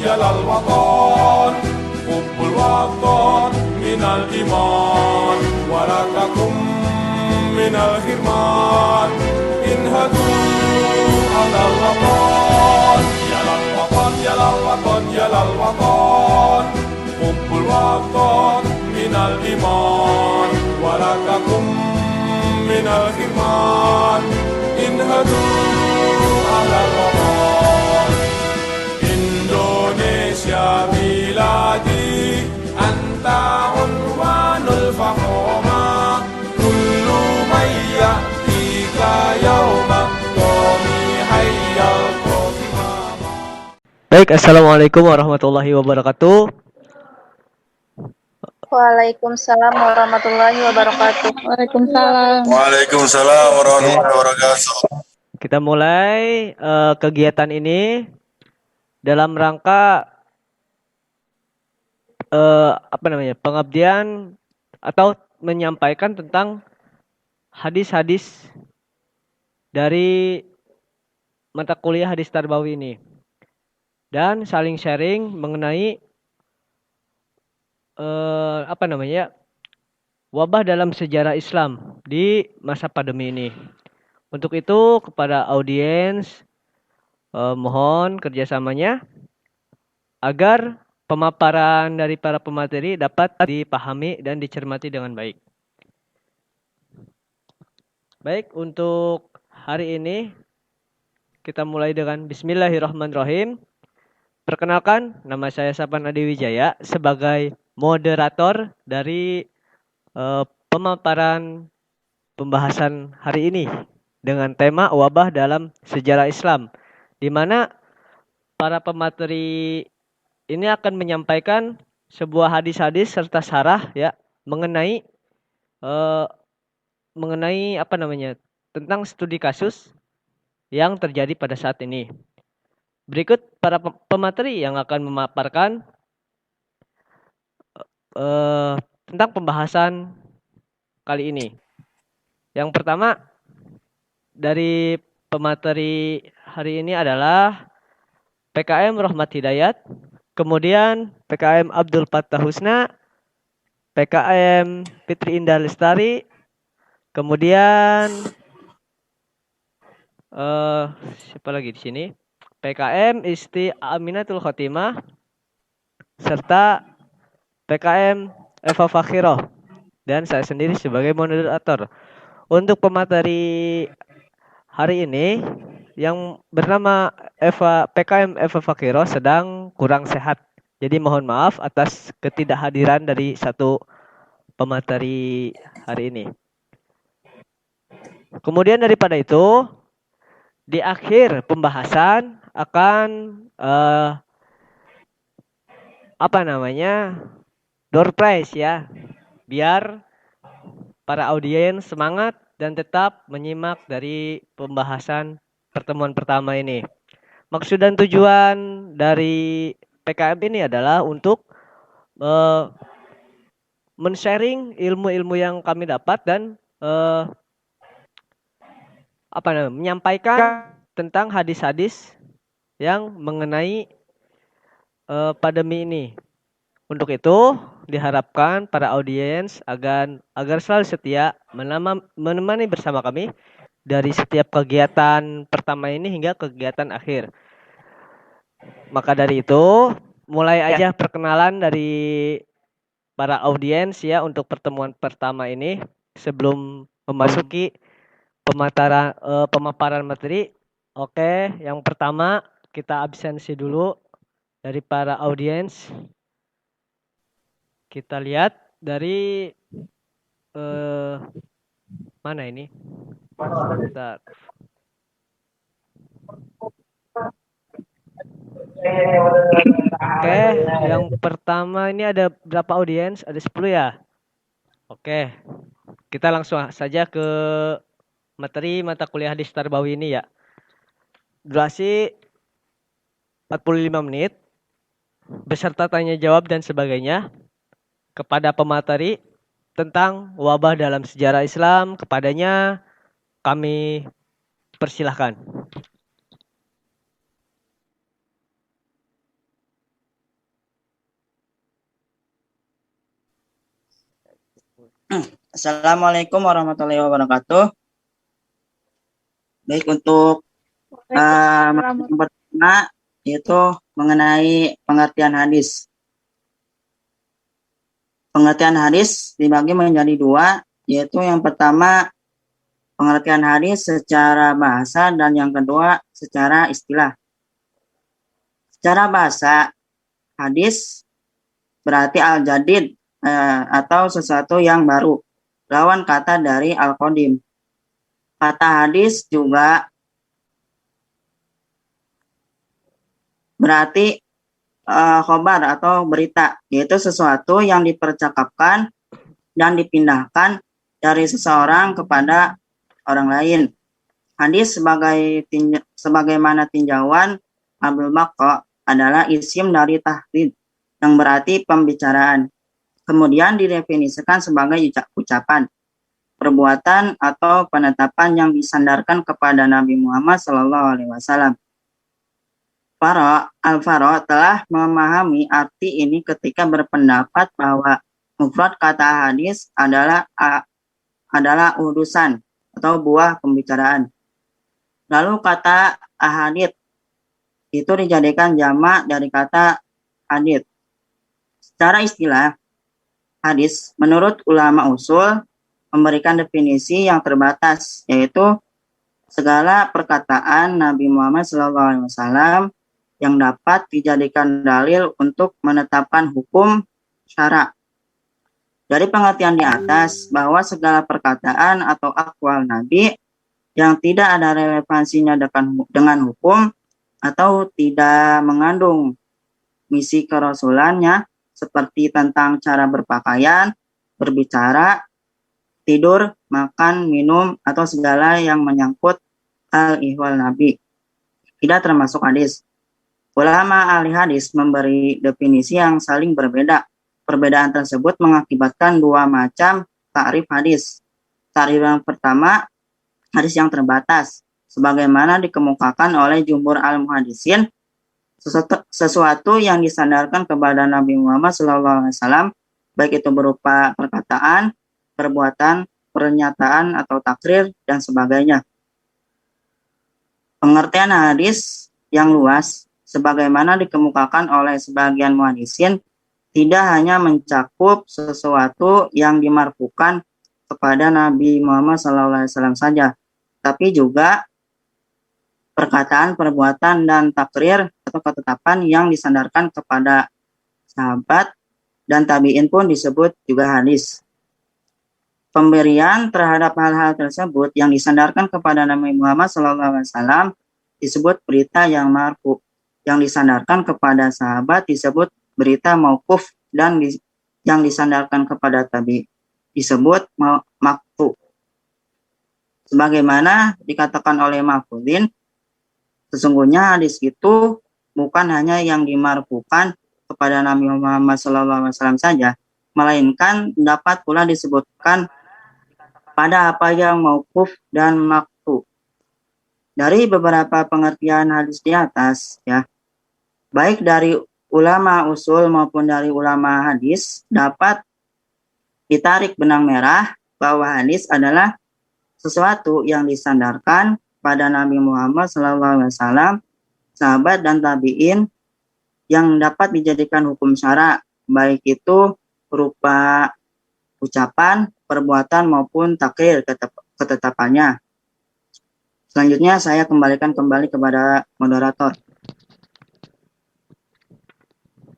يلا الوطن حب الوطن من الإيمان ولا تكن من الحرمان انهضوا على الوطن يلا الوطن يلا الوطن يلا الوطن حب الوطن من الإيمان ولا تكن من الحرمان انهضوا على الوطن Indonesia بلادي أنت عنوان الفخامة كل من يأتيك يوما قومي هيا القوم. Baik, Assalamualaikum warahmatullahi wabarakatuh. Waalaikumsalam warahmatullahi wabarakatuh. Waalaikumsalam. Waalaikumsalam warahmatullahi wabarakatuh. Kita mulai kegiatan ini dalam rangka pengabdian atau menyampaikan tentang hadis-hadis dari mata kuliah hadis tarbawi ini dan saling sharing mengenai wabah dalam sejarah Islam di masa pandemi ini. Untuk itu kepada audiens mohon kerjasamanya agar pemaparan dari para pemateri dapat dipahami dan dicermati dengan baik. Baik, untuk hari ini kita mulai dengan Bismillahirrahmanirrahim. Perkenalkan, nama saya Sapan Adi Wijaya sebagai moderator dari pemaparan pembahasan hari ini dengan tema wabah dalam sejarah Islam, di mana para pemateri ini akan menyampaikan sebuah hadis-hadis serta syarah ya mengenai tentang studi kasus yang terjadi pada saat ini. Berikut para pemateri yang akan memaparkan tentang pembahasan kali ini. Yang pertama dari pemateri hari ini adalah PKM Rahmat Hidayat, kemudian PKM Abdul Fattah Husna, PKM Fitri Indah Lestari, kemudian siapa lagi di sini? PKM Isti Aminatul Khotimah, serta PKM Eva Fakhiroh, dan saya sendiri sebagai moderator. Untuk pemateri hari ini yang bernama PKM Eva Fakhiroh sedang kurang sehat. Jadi mohon maaf atas ketidakhadiran dari satu pemateri hari ini. Kemudian daripada itu, di akhir pembahasan akan door prize ya, biar para audiens semangat dan tetap menyimak dari pembahasan pertemuan pertama ini. Maksud dan tujuan dari PKM ini adalah untuk men-sharing ilmu-ilmu yang kami dapat dan menyampaikan tentang hadis-hadis yang mengenai pandemi ini. Untuk itu diharapkan para audiens agar selalu setia menemani bersama kami dari setiap kegiatan pertama ini hingga kegiatan akhir. Maka dari itu mulai aja perkenalan dari para audiens ya untuk pertemuan pertama ini sebelum memasuki pemaparan materi. Oke, yang pertama kita absensi dulu dari para audiens. Kita lihat dari mana ini? Sebentar. Oke, yang pertama ini ada berapa audiens? Ada 10 ya? Oke, kita langsung saja ke materi mata kuliah hadis tarbawi ini ya. Durasi 45 menit beserta tanya jawab dan sebagainya kepada pemateri tentang wabah dalam sejarah Islam. Kepadanya kami persilahkan. Assalamualaikum warahmatullahi wabarakatuh. Baik, untuk materi yang pertama yaitu mengenai pengertian hadis. Pengertian hadis dibagi menjadi dua, yaitu yang pertama pengertian hadis secara bahasa dan yang kedua secara istilah. Secara bahasa, hadis berarti al-jadid atau sesuatu yang baru, lawan kata dari al-qadim. Kata hadis juga berarti khobar atau berita, yaitu sesuatu yang dipercakapkan dan dipindahkan dari seseorang kepada orang lain. Hadis sebagaimana tinjauan Abdul Baqa adalah isim dari tahdid yang berarti pembicaraan. Kemudian didefinisikan sebagai ucapan, perbuatan atau penetapan yang disandarkan kepada Nabi Muhammad SAW. Al-Faro telah memahami arti ini ketika berpendapat bahwa mufrad kata hadis adalah urusan atau buah pembicaraan. Lalu kata ahadits itu dijadikan jamak dari kata hadits. Secara istilah, hadis menurut ulama usul memberikan definisi yang terbatas, yaitu segala perkataan Nabi Muhammad SAW yang dapat dijadikan dalil untuk menetapkan hukum syara. Dari pengertian di atas bahwa segala perkataan atau aqwal Nabi yang tidak ada relevansinya dengan hukum atau tidak mengandung misi kerasulannya seperti tentang cara berpakaian, berbicara, tidur, makan, minum, atau segala yang menyangkut al-ihwal Nabi. Tidak termasuk hadis. Ulama ahli hadis memberi definisi yang saling berbeda. Perbedaan tersebut mengakibatkan dua macam takrif hadis. Takrif yang pertama, hadis yang terbatas, sebagaimana dikemukakan oleh jumhur al-muhadisin, sesuatu yang disandarkan kepada Nabi Muhammad SAW, baik itu berupa perkataan, perbuatan, pernyataan atau takrir dan sebagainya. Pengertian hadis yang luas, sebagaimana dikemukakan oleh sebagian muhadisin, tidak hanya mencakup sesuatu yang dimarfukan kepada Nabi Muhammad SAW saja, tapi juga perkataan, perbuatan, dan takrir atau ketetapan yang disandarkan kepada sahabat dan tabi'in pun disebut juga hadis. Pemberian terhadap hal-hal tersebut yang disandarkan kepada Nabi Muhammad SAW disebut berita yang marfu. Yang disandarkan kepada sahabat disebut berita mauquf, dan yang disandarkan kepada tabi disebut maqtu. Sebagaimana dikatakan oleh Mahfudin, sesungguhnya hadis itu bukan hanya yang dimarfukan kepada Nabi Muhammad SAW saja, melainkan dapat pula disebutkan pada apa yang mauquf dan maqtu. Dari beberapa pengertian hadis di atas, ya, baik dari ulama usul maupun dari ulama hadis, dapat ditarik benang merah bahwa hadis adalah sesuatu yang disandarkan pada Nabi Muhammad SAW, sahabat dan tabi'in, yang dapat dijadikan hukum syara, baik itu berupa ucapan, perbuatan maupun takrir ketetapannya. Selanjutnya saya kembalikan kepada moderator.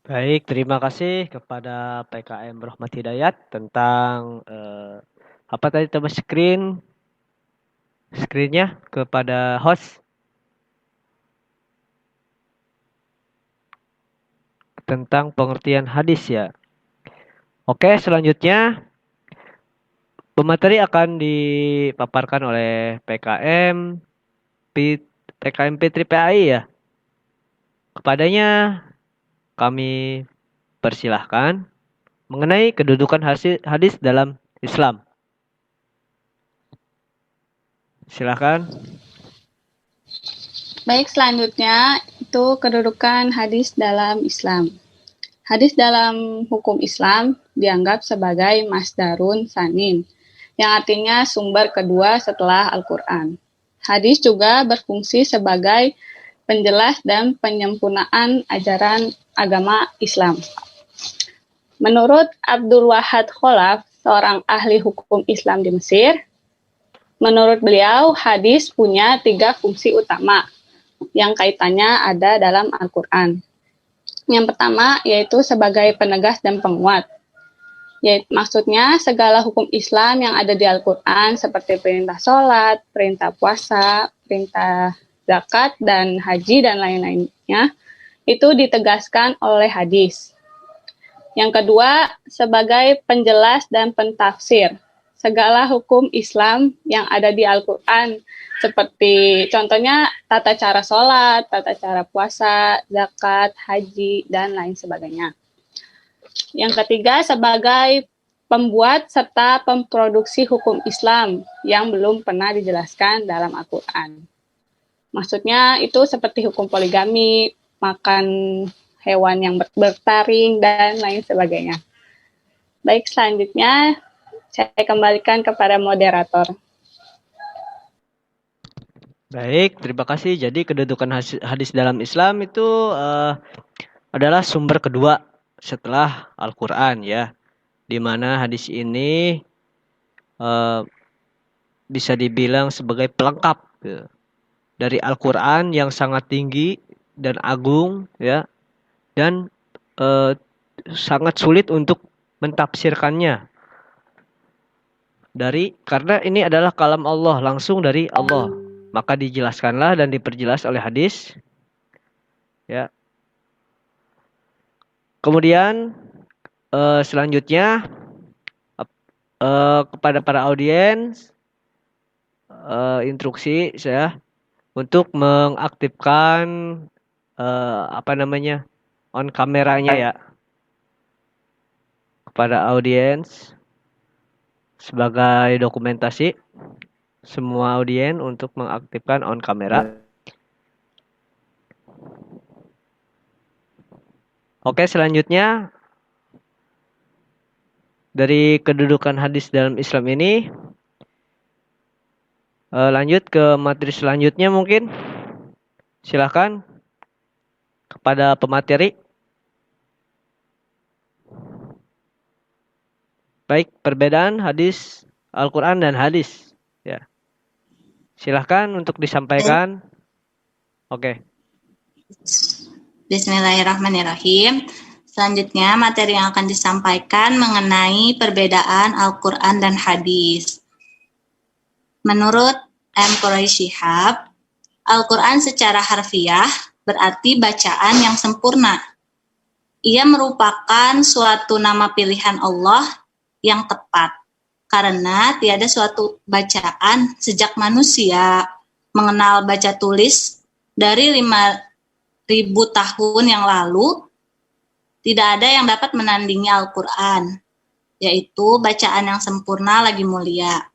Baik, terima kasih kepada PKM Rahmat Hidayat tentang apa tadi tema screennya kepada host tentang pengertian hadis ya. Oke, selanjutnya pemateri akan dipaparkan oleh PKM Fitri PAI ya. Kepadanya kami persilahkan mengenai kedudukan hadis dalam Islam. Silakan. Baik, selanjutnya itu kedudukan hadis dalam Islam. Hadis dalam hukum Islam dianggap sebagai masdarun sanin, yang artinya sumber kedua setelah Al-Quran. Hadis juga berfungsi sebagai penjelas dan penyempurnaan ajaran agama Islam. Menurut Abdul Wahad Kholaf, seorang ahli hukum Islam di Mesir, menurut beliau hadis punya 3 fungsi utama yang kaitannya ada dalam Al-Quran. Yang pertama yaitu sebagai penegas dan penguat. Maksudnya segala hukum Islam yang ada di Al-Quran seperti perintah sholat, perintah puasa, perintah zakat, dan haji, dan lain-lainnya, itu ditegaskan oleh hadis. Yang kedua, sebagai penjelas dan pentafsir. Segala hukum Islam yang ada di Al-Quran, seperti contohnya tata cara sholat, tata cara puasa, zakat, haji, dan lain sebagainya. Yang ketiga, sebagai pembuat serta pemproduksi hukum Islam yang belum pernah dijelaskan dalam Al-Quran. Maksudnya itu seperti hukum poligami, makan hewan yang bertaring, dan lain sebagainya. Baik, selanjutnya saya kembalikan kepada moderator. Baik, terima kasih. Jadi kedudukan hadis dalam Islam itu adalah sumber kedua setelah Al-Quran, ya, di mana hadis ini bisa dibilang sebagai pelengkap, ya, dari Al-Quran yang sangat tinggi dan agung, ya, dan sangat sulit untuk mentafsirkannya karena ini adalah kalam Allah, langsung dari Allah, maka dijelaskanlah dan diperjelas oleh hadis, ya. Kemudian selanjutnya kepada para audiens instruksi saya untuk mengaktifkan on kameranya, ya, kepada audiens sebagai dokumentasi semua audiens untuk mengaktifkan on kamera. Oke, selanjutnya dari kedudukan hadis dalam Islam ini lanjut ke materi selanjutnya mungkin. Silakan kepada pemateri. Baik, perbedaan hadis Al-Quran dan hadis, ya. Silahkan untuk disampaikan. Oke. Bismillahirrahmanirrahim. Selanjutnya materi yang akan disampaikan mengenai perbedaan Al-Quran dan hadis. Menurut M. Quraish Shihab, Al-Quran secara harfiah berarti bacaan yang sempurna. Ia merupakan suatu nama pilihan Allah yang tepat, karena tiada suatu bacaan sejak manusia mengenal baca tulis dari 5.000 tahun yang lalu, tidak ada yang dapat menandingi Al-Quran, yaitu bacaan yang sempurna lagi mulia.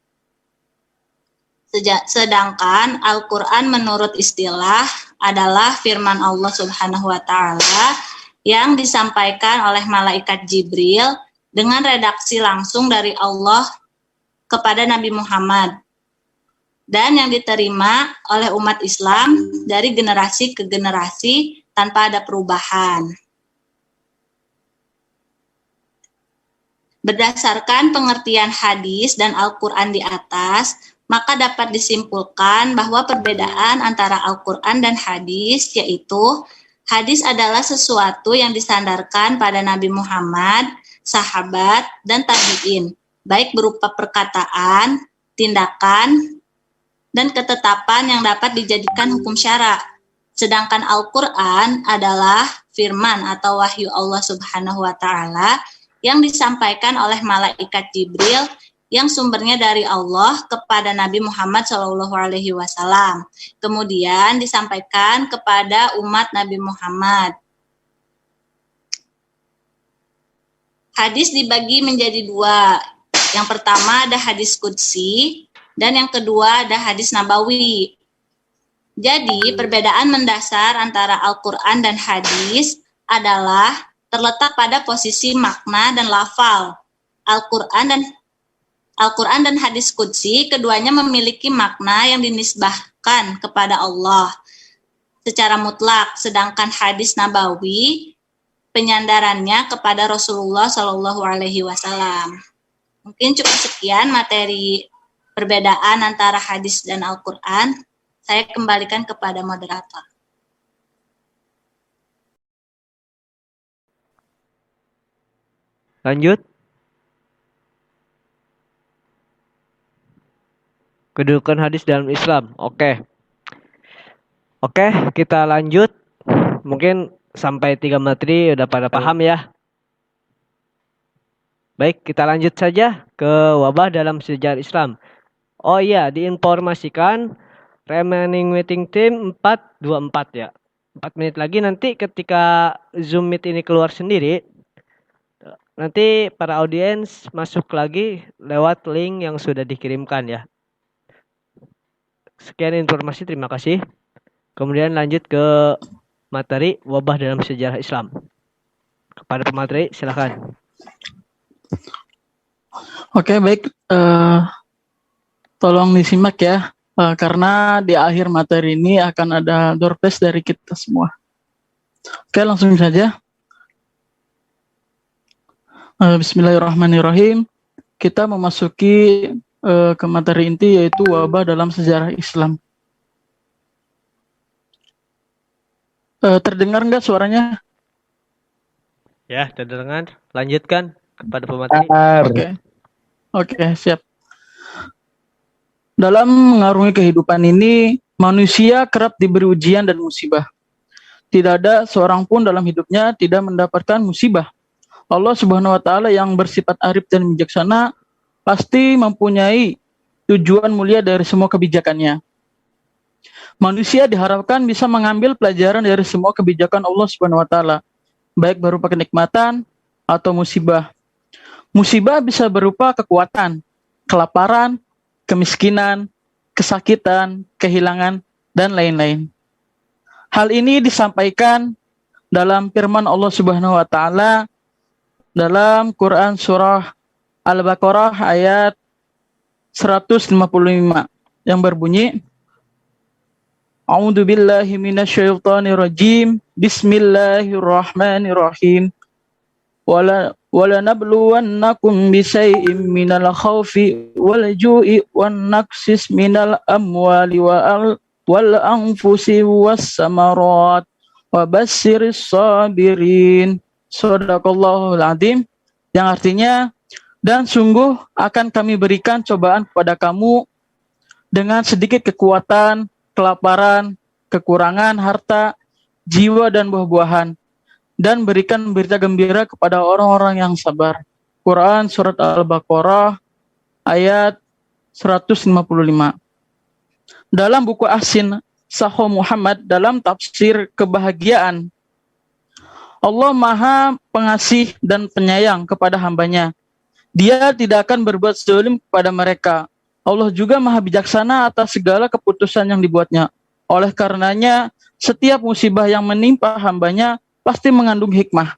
Sedangkan Al-Quran menurut istilah adalah firman Allah Subhanahu wa Ta'ala yang disampaikan oleh malaikat Jibril dengan redaksi langsung dari Allah kepada Nabi Muhammad, dan yang diterima oleh umat Islam dari generasi ke generasi tanpa ada perubahan. Berdasarkan pengertian hadis dan Al-Quran di atas, maka dapat disimpulkan bahwa perbedaan antara Al-Quran dan hadis yaitu hadis adalah sesuatu yang disandarkan pada Nabi Muhammad, sahabat, dan tabi'in, baik berupa perkataan, tindakan, dan ketetapan yang dapat dijadikan hukum syara. Sedangkan Al-Quran adalah firman atau wahyu Allah Subhanahu wa Ta'ala yang disampaikan oleh malaikat Jibril yang sumbernya dari Allah kepada Nabi Muhammad SAW. Kemudian disampaikan kepada umat Nabi Muhammad. Hadis dibagi menjadi 2. Yang pertama ada hadis qudsi, dan yang kedua ada hadis nabawi. Jadi perbedaan mendasar antara Al-Quran dan hadis adalah terletak pada posisi makna dan lafal. Al-Quran dan hadis qudsi, keduanya memiliki makna yang dinisbahkan kepada Allah secara mutlak, sedangkan hadis nabawi penyandarannya kepada Rasulullah Shallallahu Alaihi Wasallam. Mungkin cukup sekian materi perbedaan antara hadis dan Al-Quran. Saya kembalikan kepada moderator. Lanjut. Kedudukan hadis dalam Islam. Oke, kita lanjut. Mungkin sampai 3 materi udah pada paham ya. Baik, kita lanjut saja ke wabah dalam sejarah Islam. Oh iya, diinformasikan remaining waiting time 4:24 ya. 4 menit lagi nanti ketika Zoom Meet ini keluar sendiri, nanti para audiens masuk lagi lewat link yang sudah dikirimkan ya. Sekian informasi, terima kasih. Kemudian lanjut ke materi wabah dalam sejarah Islam. Kepada pemateri, silakan. Oke, baik. Tolong disimak ya, karena di akhir materi ini akan ada door prize dari kita semua. Oke, langsung saja. Bismillahirrahmanirrahim. Kita memasuki ke materi inti, yaitu wabah dalam sejarah Islam. Terdengar nggak suaranya? Ya, terdengar. Lanjutkan kepada pemateri. Oke, siap. Dalam mengarungi kehidupan ini, manusia kerap diberi ujian dan musibah. Tidak ada seorang pun dalam hidupnya tidak mendapatkan musibah. Allah Subhanahu wa Ta'ala yang bersifat arif dan bijaksana pasti mempunyai tujuan mulia dari semua kebijakannya. Manusia diharapkan bisa mengambil pelajaran dari semua kebijakan Allah Subhanahu wa Ta'ala, baik berupa kenikmatan atau musibah. Musibah bisa berupa kekuatan, kelaparan, kemiskinan, kesakitan, kehilangan, dan lain-lain. Hal ini disampaikan dalam firman Allah Subhanahu wa Ta'ala dalam Quran surah Al-Baqarah ayat 155 yang berbunyi, A'udzu billahi minasyaitonir rajim. Bismillahirrahmanirrahim. Wala nabluwannakum bisay'in minal khawfi wal ju'i wan naqsis minal amwali wal anfusi was samarat wa bassiris sabirin. Shadaqallahul azim. Yang artinya, dan sungguh akan kami berikan cobaan kepada kamu dengan sedikit kekuatan, kelaparan, kekurangan harta, jiwa dan buah-buahan, dan berikan berita gembira kepada orang-orang yang sabar. Quran surat Al-Baqarah ayat 155. Dalam buku Ahsin Sahih Muhammad dalam tafsir kebahagiaan, Allah Maha Pengasih dan Penyayang kepada hambanya. Dia tidak akan berbuat zalim kepada mereka. Allah juga Maha Bijaksana atas segala keputusan yang dibuatnya. Oleh karenanya, setiap musibah yang menimpa hambanya pasti mengandung hikmah.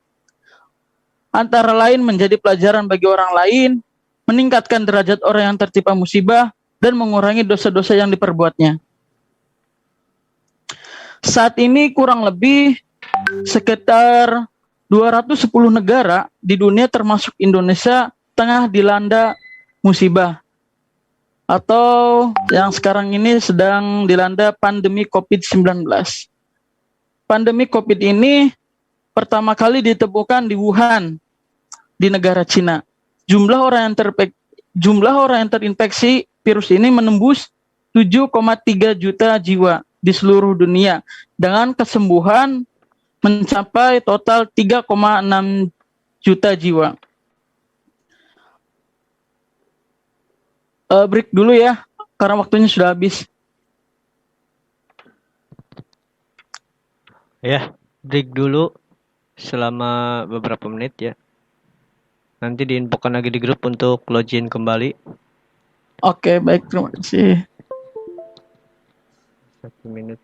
Antara lain menjadi pelajaran bagi orang lain, meningkatkan derajat orang yang tertimpa musibah, dan mengurangi dosa-dosa yang diperbuatnya. Saat ini kurang lebih sekitar 210 negara di dunia termasuk Indonesia tengah dilanda musibah, atau yang sekarang ini sedang dilanda pandemi COVID-19. Pandemi COVID ini pertama kali ditemukan di Wuhan, di negara Cina. Jumlah orang yang terinfeksi virus ini menembus 7,3 juta jiwa di seluruh dunia, dengan kesembuhan mencapai total 3,6 juta jiwa. Break dulu ya, karena waktunya sudah habis. Ya, break dulu selama beberapa menit ya. Nanti diinfokan lagi di grup untuk login kembali. Oke, baik, terima kasih. 1 menit.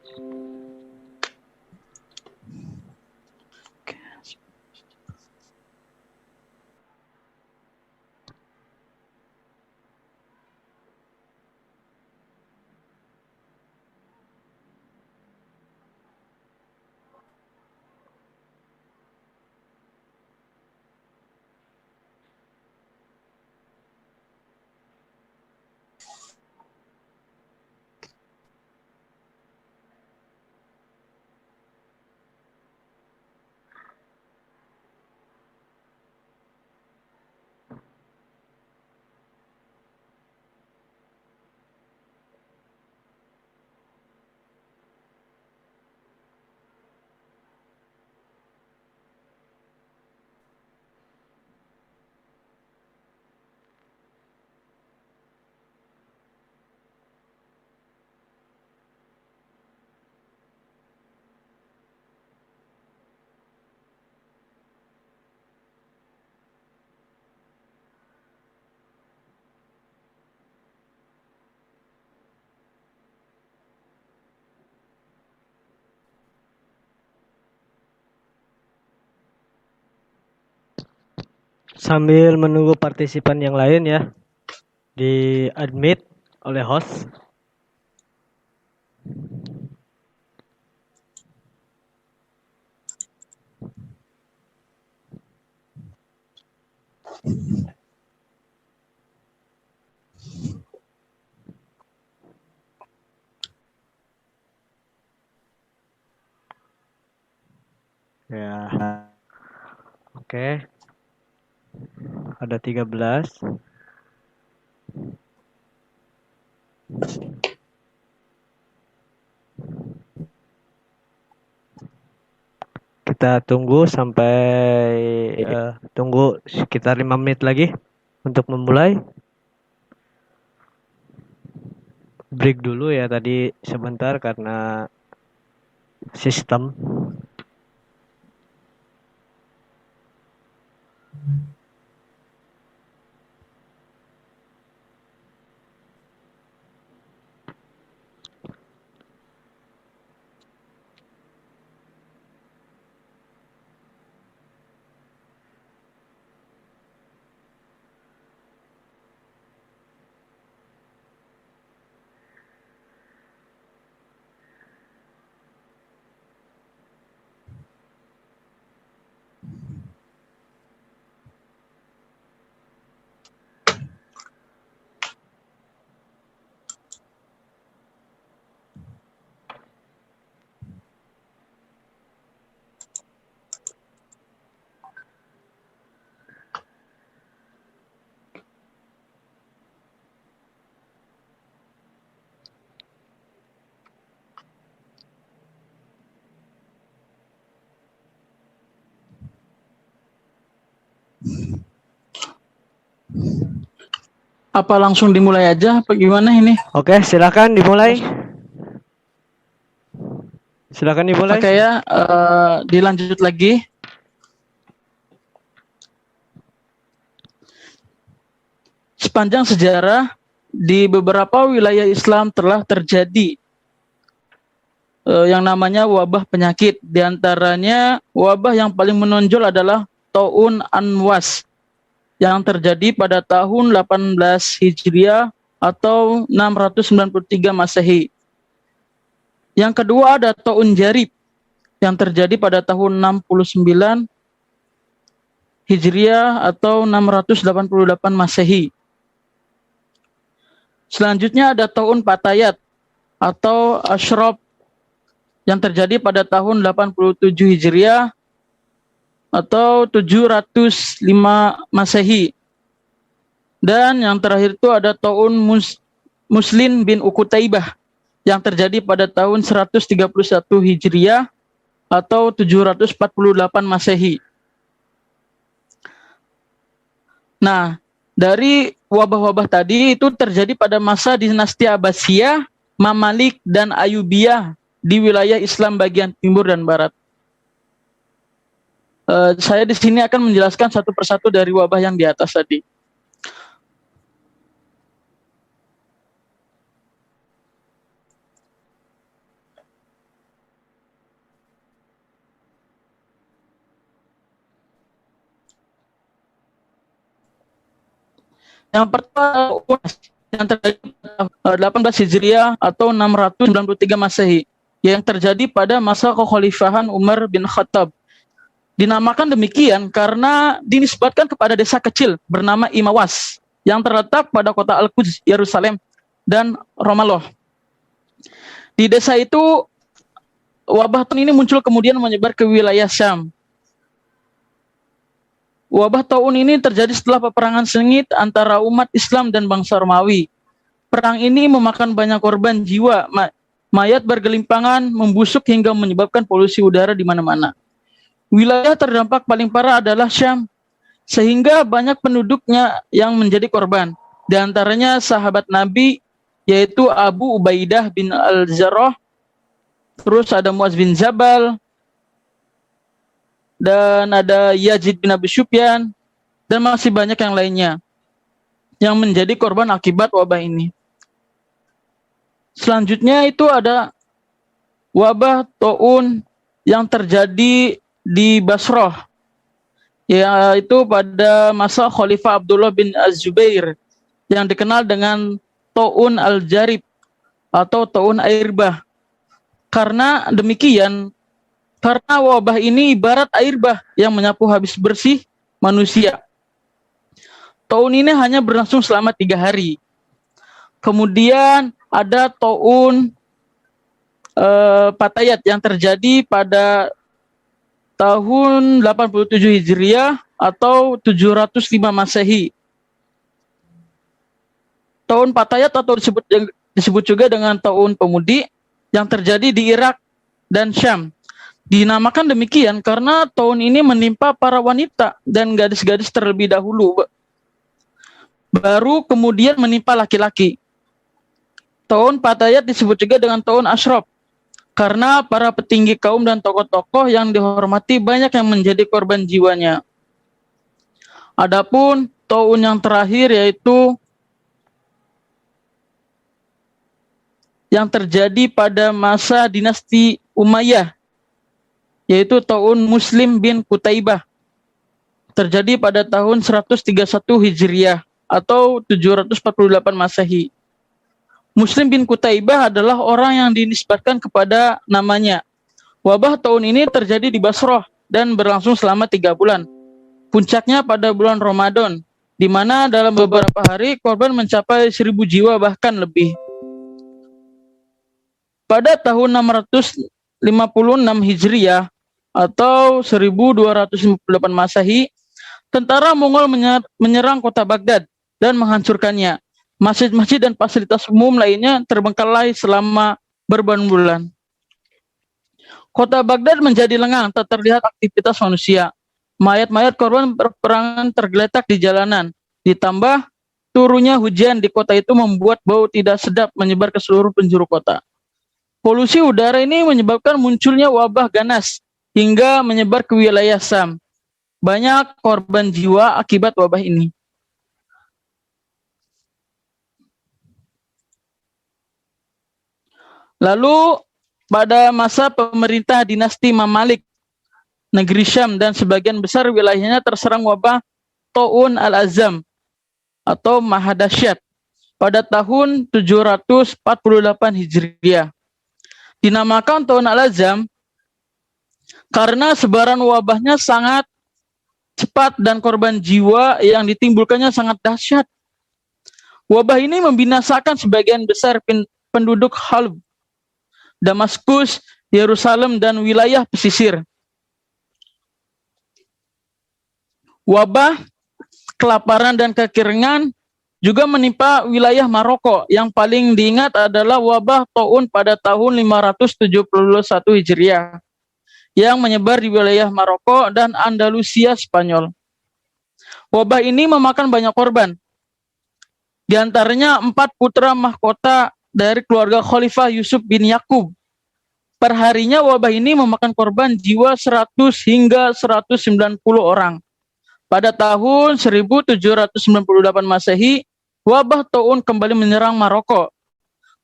sambil menunggu partisipan yang lain ya, di admit oleh host. Ya. Oke. Ada 13. Kita tunggu sampai tunggu sekitar 5 menit lagi untuk memulai. Break dulu ya tadi sebentar karena sistem. Apa langsung dimulai aja? Apa gimana ini? Oke, silakan dimulai. Silakan dimulai. Oke ya, dilanjut lagi. Sepanjang sejarah di beberapa wilayah Islam telah terjadi yang namanya wabah penyakit. Di antaranya wabah yang paling menonjol adalah Taun Anwas yang terjadi pada tahun 18 Hijriah atau 693 Masehi. Yang kedua ada Taun Jarib yang terjadi pada tahun 69 Hijriah atau 688 Masehi. Selanjutnya ada Taun Patayat atau Ashraf yang terjadi pada tahun 87 Hijriah atau 705 Masehi. Dan yang terakhir itu ada Taun Muslim bin Uqtaibah yang terjadi pada tahun 131 Hijriah atau 748 Masehi. Nah, dari wabah-wabah tadi itu terjadi pada masa dinasti Abbasiyah, Mamalik, dan Ayubiyah di wilayah Islam bagian timur dan barat. Saya di sini akan menjelaskan satu persatu dari wabah yang di atas tadi. Yang pertama yang terjadi pada 18 Hijriah atau 693 Masehi yang terjadi pada masa kekhalifahan Umar bin Khattab. Dinamakan demikian karena dinisbatkan kepada desa kecil bernama Imawas yang terletak pada kota Al-Quds, Yerusalem, dan Ramallah. Di desa itu wabah taun ini muncul kemudian menyebar ke wilayah Syam. Wabah taun ini terjadi setelah peperangan sengit antara umat Islam dan bangsa Romawi. Perang ini memakan banyak korban jiwa, mayat bergelimpangan, membusuk hingga menyebabkan polusi udara di mana-mana. Wilayah terdampak paling parah adalah Syam, sehingga banyak penduduknya yang menjadi korban. Di antaranya sahabat Nabi, yaitu Abu Ubaidah bin Al-Jarrah, terus ada Muaz bin Jabal, dan ada Yazid bin Abi Sufyan, dan masih banyak yang lainnya yang menjadi korban akibat wabah ini. Selanjutnya itu ada wabah taun yang terjadi di Basrah yaitu pada masa Khalifah Abdullah bin Az-Zubair yang dikenal dengan Ta'un al-Jarib atau Ta'un air bah. Karena demikian, karena wabah ini ibarat air bah yang menyapu habis bersih manusia. Ta'un ini hanya berlangsung selama 3 hari. Kemudian ada Ta'un Patayat yang terjadi pada tahun 87 Hijriah atau 705 Masehi. Tahun Patayat atau disebut juga dengan tahun pemudi yang terjadi di Irak dan Syam. Dinamakan demikian karena tahun ini menimpa para wanita dan gadis-gadis terlebih dahulu, baru kemudian menimpa laki-laki. Tahun Patayat disebut juga dengan tahun Ashraf karena para petinggi kaum dan tokoh-tokoh yang dihormati banyak yang menjadi korban jiwanya. Adapun tahun yang terakhir yaitu yang terjadi pada masa dinasti Umayyah, yaitu tahun Muslim bin Qutaibah, terjadi pada tahun 131 Hijriah atau 748 Masehi. Muslim bin Qutaibah adalah orang yang dinisbatkan kepada namanya. Wabah tahun ini terjadi di Basrah dan berlangsung selama 3 bulan. Puncaknya pada bulan Ramadan, di mana dalam beberapa hari korban mencapai 1.000 jiwa bahkan lebih. Pada tahun 656 Hijriah atau 1258 Masehi, tentara Mongol menyerang kota Baghdad dan menghancurkannya. Masjid-masjid dan fasilitas umum lainnya terbengkalai selama berbulan-bulan. Kota Baghdad menjadi lengang, tak terlihat aktivitas manusia. Mayat-mayat korban peperangan tergeletak di jalanan. Ditambah turunnya hujan di kota itu membuat bau tidak sedap menyebar ke seluruh penjuru kota. Polusi udara ini menyebabkan munculnya wabah ganas hingga menyebar ke wilayah Syam. Banyak korban jiwa akibat wabah ini. Lalu pada masa pemerintah dinasti Mamalik, negeri Syam dan sebagian besar wilayahnya terserang wabah Ta'un al-Azam atau Mahadasyat pada tahun 748 Hijriah. Dinamakan Ta'un al-Azam karena sebaran wabahnya sangat cepat dan korban jiwa yang ditimbulkannya sangat dahsyat. Wabah ini membinasakan sebagian besar penduduk Halb, Damaskus, Yerusalem, dan wilayah pesisir. Wabah, kelaparan, dan kekeringan juga menimpa wilayah Maroko. Yang paling diingat adalah wabah Ta'un pada tahun 571 Hijriah yang menyebar di wilayah Maroko dan Andalusia Spanyol. Wabah ini memakan banyak korban. Di antaranya 4 putra mahkota dari keluarga Khalifah Yusuf bin Yakub. Perharinya wabah ini memakan korban jiwa 100 hingga 190 orang. Pada tahun 1798 Masehi, wabah Ta'un kembali menyerang Maroko.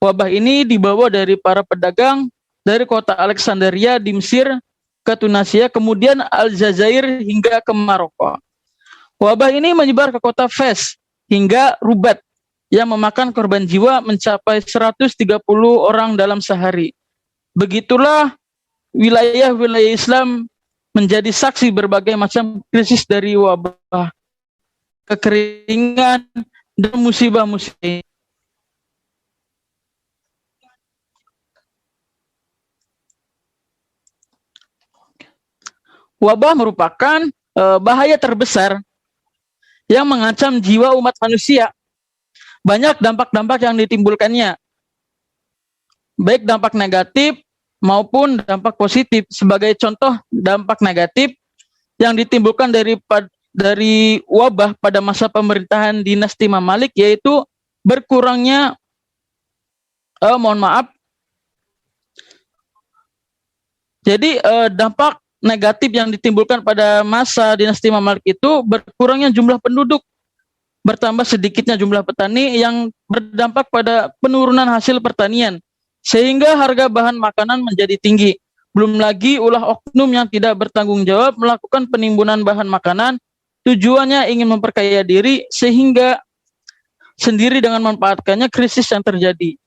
Wabah ini dibawa dari para pedagang dari kota Alexandria di Mesir ke Tunisia, kemudian Aljazair hingga ke Maroko. Wabah ini menyebar ke kota Fes hingga Rubat yang memakan korban jiwa mencapai 130 orang dalam sehari. Begitulah wilayah-wilayah Islam menjadi saksi berbagai macam krisis dari wabah, kekeringan, dan musibah-musibah. Wabah merupakan bahaya terbesar yang mengancam jiwa umat manusia. Banyak dampak-dampak yang ditimbulkannya, baik dampak negatif maupun dampak positif. Sebagai contoh dampak negatif yang ditimbulkan dari wabah pada masa pemerintahan dinasti Mamalik, yaitu berkurangnya dampak negatif yang ditimbulkan pada masa dinasti Mamalik itu berkurangnya jumlah penduduk, bertambah sedikitnya jumlah petani yang berdampak pada penurunan hasil pertanian, sehingga harga bahan makanan menjadi tinggi. Belum lagi ulah oknum yang tidak bertanggung jawab melakukan penimbunan bahan makanan, tujuannya ingin memperkaya diri sehingga sendiri dengan memanfaatkannya krisis yang terjadi.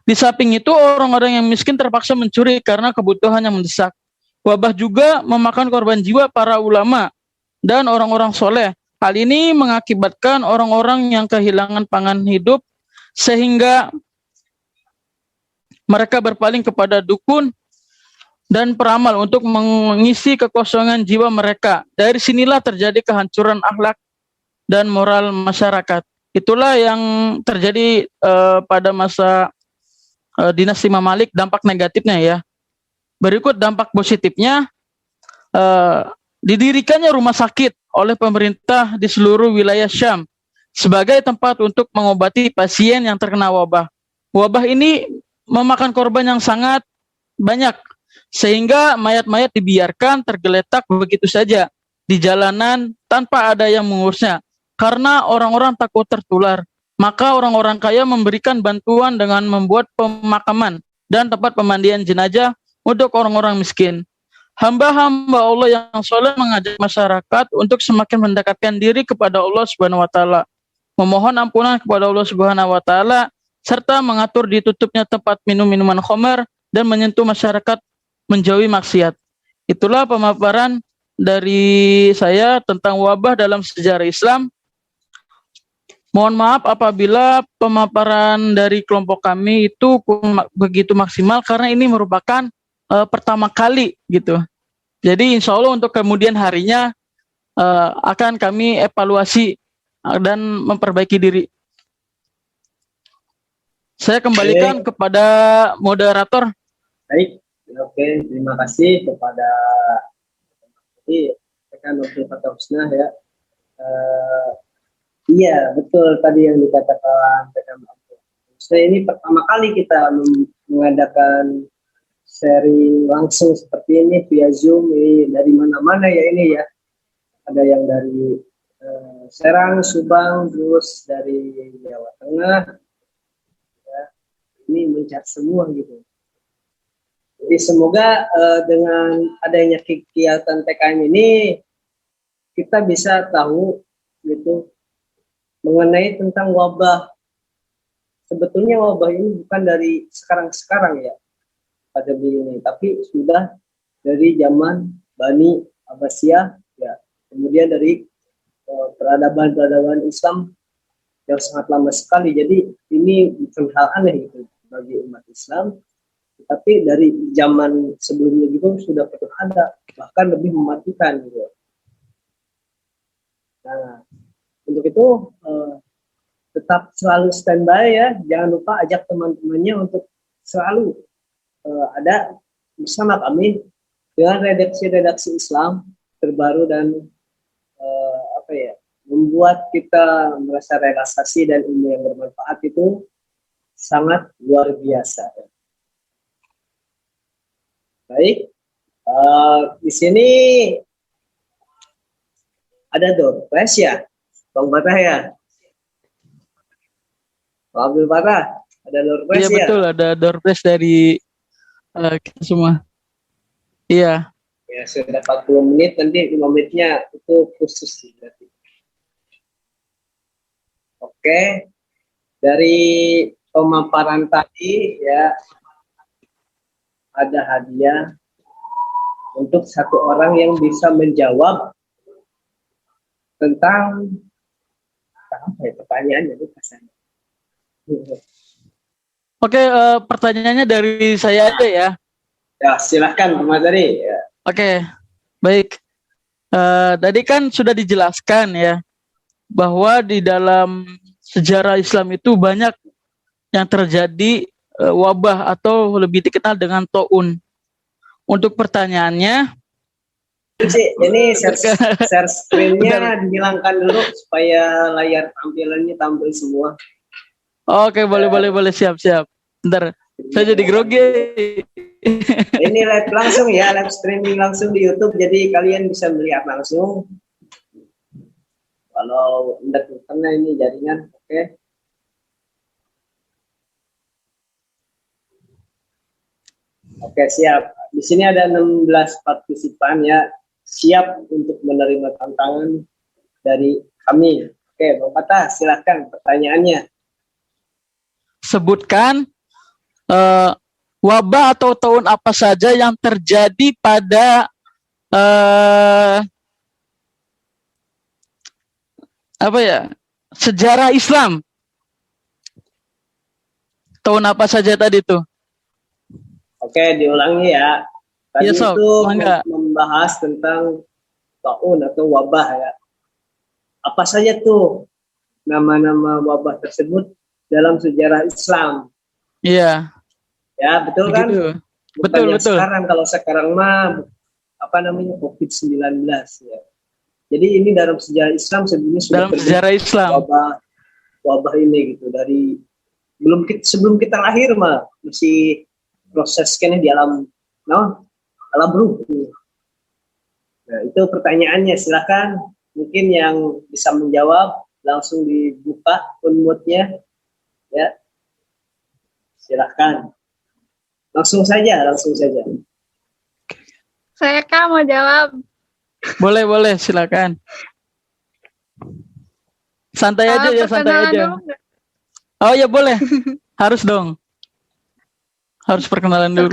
Di samping itu, orang-orang yang miskin terpaksa mencuri karena kebutuhan yang mendesak. Wabah juga memakan korban jiwa para ulama dan orang-orang soleh. Hal ini mengakibatkan orang-orang yang kehilangan pangan hidup sehingga mereka berpaling kepada dukun dan peramal untuk mengisi kekosongan jiwa mereka. Dari sinilah terjadi kehancuran akhlak dan moral masyarakat. Itulah yang terjadi pada masa dinasti Imam Malik, dampak negatifnya ya. Berikut dampak positifnya, didirikannya rumah sakit oleh pemerintah di seluruh wilayah Syam sebagai tempat untuk mengobati pasien yang terkena wabah. Wabah ini memakan korban yang sangat banyak, sehingga mayat-mayat dibiarkan tergeletak begitu saja di jalanan tanpa ada yang mengurusnya. Karena orang-orang takut tertular, maka orang-orang kaya memberikan bantuan dengan membuat pemakaman dan tempat pemandian jenazah untuk orang-orang miskin. Hamba-hamba Allah yang soleh mengajak masyarakat untuk semakin mendekatkan diri kepada Allah Subhanahu wa taala, memohon ampunan kepada Allah Subhanahu wa taala, serta mengatur ditutupnya tempat minum-minuman khamar dan menyentuh masyarakat menjauhi maksiat. Itulah pemaparan dari saya tentang wabah dalam sejarah Islam. Mohon maaf apabila pemaparan dari kelompok kami itu begitu maksimal karena ini merupakan pertama kali gitu. Jadi insya Allah untuk kemudian harinya akan kami evaluasi dan memperbaiki diri. Saya kembalikan kepada moderator. Baik, oke, terima kasih kepada rekan Wakil Fatah Husna ya. Iya, betul tadi yang dikatakan rekan Wakil Husna. Ini pertama kali kita mengadakan sharing langsung seperti ini via Zoom dari mana-mana ya ini ya. Ada yang dari Serang, Subang, terus dari Jawa Tengah. Ya, ini mencat semua gitu. Jadi semoga dengan adanya kegiatan TKM ini kita bisa tahu gitu mengenai tentang wabah. Sebetulnya wabah ini bukan dari sekarang-sekarang ya pandemi ini, tapi sudah dari zaman Bani Abbasiyah ya, kemudian dari peradaban Islam yang sangat lama sekali. Jadi ini bukan hal aneh gitu bagi umat Islam, tapi dari zaman sebelumnya juga sudah pernah ada, bahkan lebih mematikan gitu. Nah, untuk itu tetap selalu standby ya, jangan lupa ajak teman-temannya untuk selalu ada bersama kami dengan redaksi-redaksi Islam terbaru dan membuat kita merasa relaksasi dan ilmu yang bermanfaat itu sangat luar biasa. Baik, di sini ada door prize ya, Bang Fatah ya. Bang Abdul Fatah, ada door prize ya? Iya betul, ada door prize dari kita semua. Iya. Ya sudah 40 menit, nanti 5 menitnya itu khusus sih berarti. Oke, dari pemaparan tadi ya ada hadiah untuk satu orang yang bisa menjawab tentang apa ya pertanyaannya itu pasangan. Oke, pertanyaannya dari saya aja ya. Ya, silakan Pak Madari. Ya. Oke, baik. Tadi kan sudah dijelaskan ya bahwa di dalam sejarah Islam itu banyak yang terjadi wabah atau lebih dikenal dengan taun. Untuk pertanyaannya, ini share screen-nya dihilangkan dulu supaya layar tampilannya tampil semua. Oke, boleh siap. Bentar, saya jadi grogi. Ini live langsung ya, live streaming langsung di YouTube, jadi kalian bisa melihat langsung. Kalau tidak terkena ini jaringan, oke. Oke, siap. Di sini ada 16 partisipan ya, siap untuk menerima tantangan dari kami. Oke, Bang Patah, silakan pertanyaannya. Sebutkan wabah atau tahun apa saja yang terjadi pada sejarah Islam. Tahun apa saja tadi tuh? Oke, diulangi ya. Tadi Ya, Sob, itu mangga. membahas tentang taun atau wabah ya. Apa saja tuh nama-nama wabah tersebut dalam sejarah Islam? Iya. Ya, betul kan? Begitu. Bukan Betul, yang betul. sekarang. Kalau sekarang mah COVID-19 ya. Jadi ini dalam sejarah Islam sebelumnya sudah Dalam sejarah Islam. wabah ini gitu. Dari sebelum kita lahir mah masih proses kene di alam ruh. Nah, itu pertanyaannya, silakan. Mungkin yang bisa menjawab langsung dibuka unmute-nya ya. Silakan. Langsung saja. Saya Kak mau jawab. Boleh, silakan. Santai aja ya, santai Perkenalan aja. dulu nggak? Oh ya boleh. Harus dong. Harus perkenalan dulu.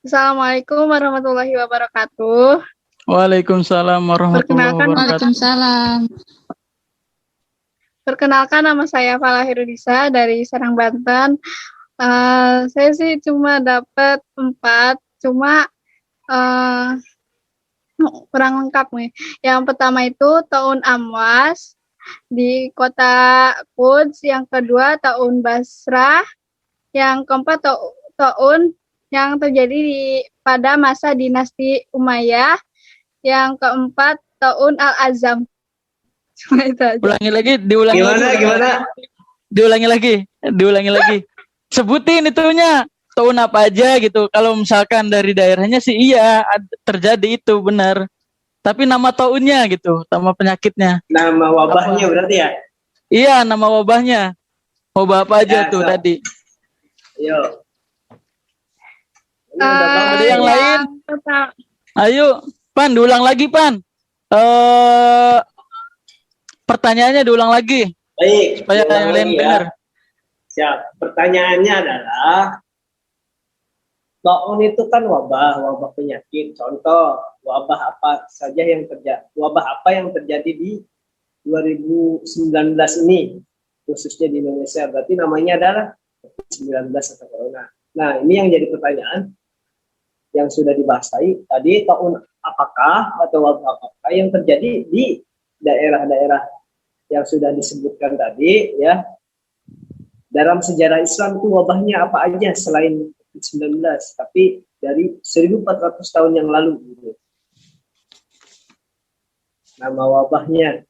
Assalamualaikum warahmatullahi wabarakatuh. Waalaikumsalam warahmatullahi Perkenalkan, wabarakatuh. Waalaikumsalam. Perkenalkan, nama saya Fala Hirudisa dari Serang, Banten. Saya sih cuma dapat 4, cuma kurang lengkap nih. Yang pertama itu tahun Amwas di kota Quds, yang kedua tahun Basrah, yang keempat tahun yang terjadi pada masa dinasti Umayyah, yang keempat tahun Al-Azam. Cuma itu aja. Diulangi lagi. Sebutin itunya. Tahun apa aja gitu. Kalau misalkan dari daerahnya sih iya terjadi itu benar. Tapi nama tahunnya gitu, nama penyakitnya. Nama wabahnya berarti ya? Iya, nama wabahnya. Wabah apa aja tuh tadi? Ayo. Ada yang lain? Ayo, Pan, diulang lagi, Pan. Pertanyaannya diulang lagi. Baik. Supaya yang lain dengar. Siap. Pertanyaannya adalah taun itu kan wabah penyakit. Contoh, wabah apa yang terjadi di 2019 ini, khususnya di Indonesia. Berarti namanya adalah COVID-19 atau corona. Nah, ini yang jadi pertanyaan yang sudah dibahas tadi, tahun apakah atau wabah apakah yang terjadi di daerah-daerah yang sudah disebutkan tadi ya. Dalam sejarah Islam itu wabahnya apa aja selain COVID-19, tapi dari 1400 tahun yang lalu gitu. Nama wabahnya.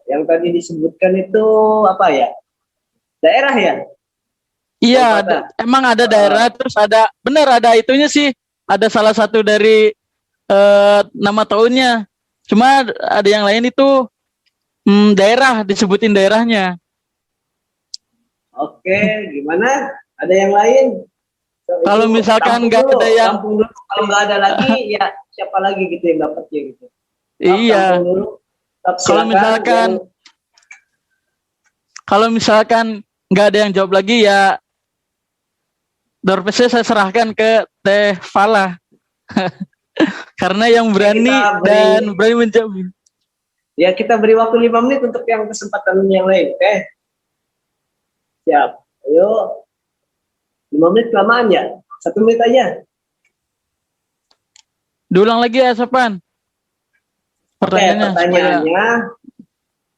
Yang tadi disebutkan itu apa ya? Daerah ya? Iya, emang ada daerah, terus ada itunya sih. Ada salah satu dari nama tahunnya. Cuma ada yang lain itu daerah, disebutin daerahnya. Oke, gimana? Ada yang lain? Kalau misalkan nggak ada yang kalau nggak ada lagi, ya siapa lagi gitu yang dapatnya gitu? Iya. Kalau misalkan nggak ada yang jawab lagi ya, doorpesnya saya serahkan ke Teh Fala. Karena yang berani menjawab. Ya, kita beri waktu 5 menit untuk yang kesempatan yang lain, oke? Siap. Ayo. 5 menit kelamaan ya? 1 menit aja. Diulang lagi ya, Sopan. Pertanyaannya,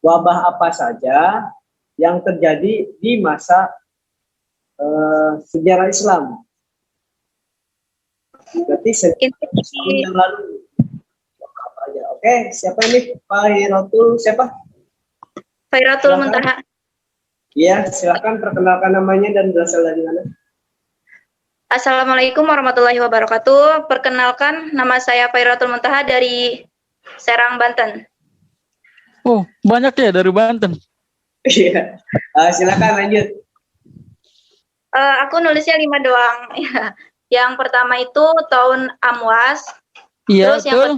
wabah apa saja yang terjadi di masa sejarah Islam? Berarti tahun yang lalu. Apa aja? Oke, siapa ini? Pak Hiratul, siapa? Pak Hiratul Muntaha. Iya, silakan perkenalkan namanya dan berasal dari mana. Assalamualaikum warahmatullahi wabarakatuh. Perkenalkan, nama saya Fairatul Muntaha dari Serang, Banten. Oh, banyak ya dari Banten. Iya. Silakan lanjut. Aku nulisnya 5 doang. Ya. Yang pertama itu tahun Amwas, Iya, terus yang betul.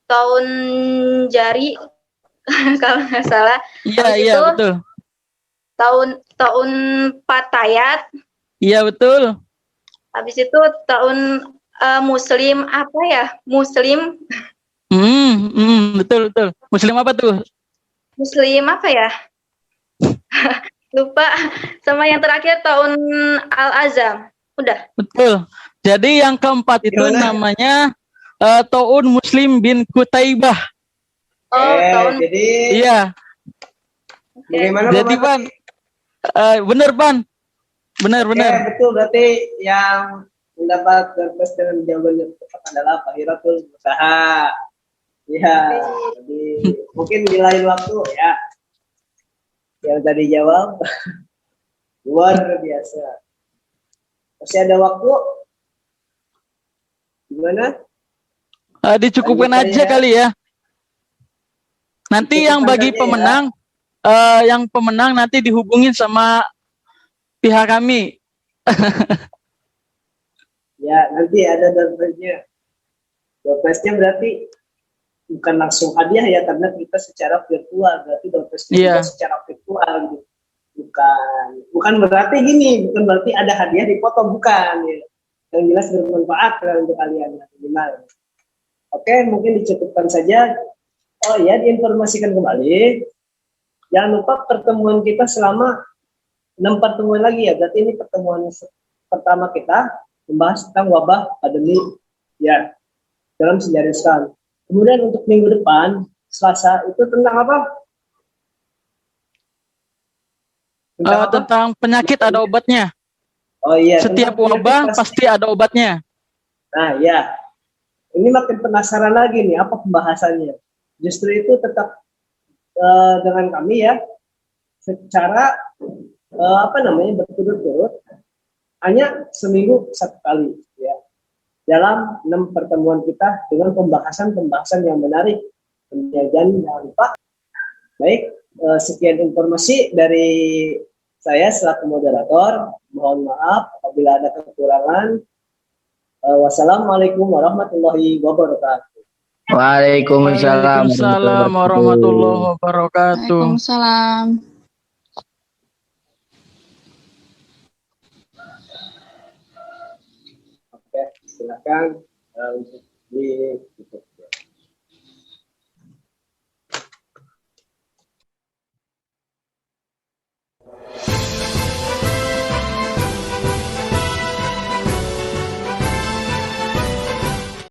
tahun Jari kalau nggak salah. Iya, Habis iya, itu betul. tahun Patayat, Iya, betul. habis itu tahun Muslim apa ya? Muslim Betul, betul. Muslim apa tuh? Muslim apa ya? Lupa. Sama yang terakhir tahun Al-Azam. Udah. Betul. Jadi yang keempat itu Gimana? namanya Toun Muslim bin Kutaibah. Oh, tahun Jadi Iya. bagaimana Jadi Bapak? Ban, bener Ban, bener Oke, bener. betul. Berarti yang mendapat surprise dengan jawaban yang tepat adalah Pak Hiratul Muntaha. Iya. Jadi mungkin di lain waktu ya yang tadi jawab luar biasa. Masih ada waktu? Gimana? Dicukupkan Lanjut aja saja. kali ya. Nanti yang Cukupkan bagi saja ya. pemenang, yang pemenang nanti dihubungin sama pihak kami. Ya, nanti ada doorprize-nya. Doorprize-nya berarti bukan langsung hadiah ya, karena kita secara virtual. Berarti doorprize-nya Iya. juga secara virtual gitu. Bukan berarti gini, bukan berarti ada hadiah di foto, bukan ya. Yang jelas bermanfaat untuk kalian minimal. Oke, mungkin dicukupkan saja. Oh ya, diinformasikan kembali. Jangan lupa pertemuan kita selama 6 pertemuan lagi ya. Berarti ini pertemuan pertama kita membahas tentang wabah pandemi ya dalam sejarah Islam. Kemudian untuk minggu depan Selasa itu tentang apa? Tentang penyakit ada obatnya. Oh iya. Setiap tentang wabah penyakit pasti ada obatnya. Nah ya, ini makin penasaran lagi nih apa pembahasannya. Justru itu tetap dengan kami ya, secara berturut-turut, hanya seminggu 1 kali ya. Dalam 6 pertemuan kita dengan pembahasan yang menarik. Jangan lupa. Baik, sekian informasi dari saya selaku moderator. Mohon maaf apabila ada kekurangan. Wassalamualaikum warahmatullahi wabarakatuh. Waalaikumsalam warahmatullahi wabarakatuh. Waalaikumsalam. Oke, silakan untuk di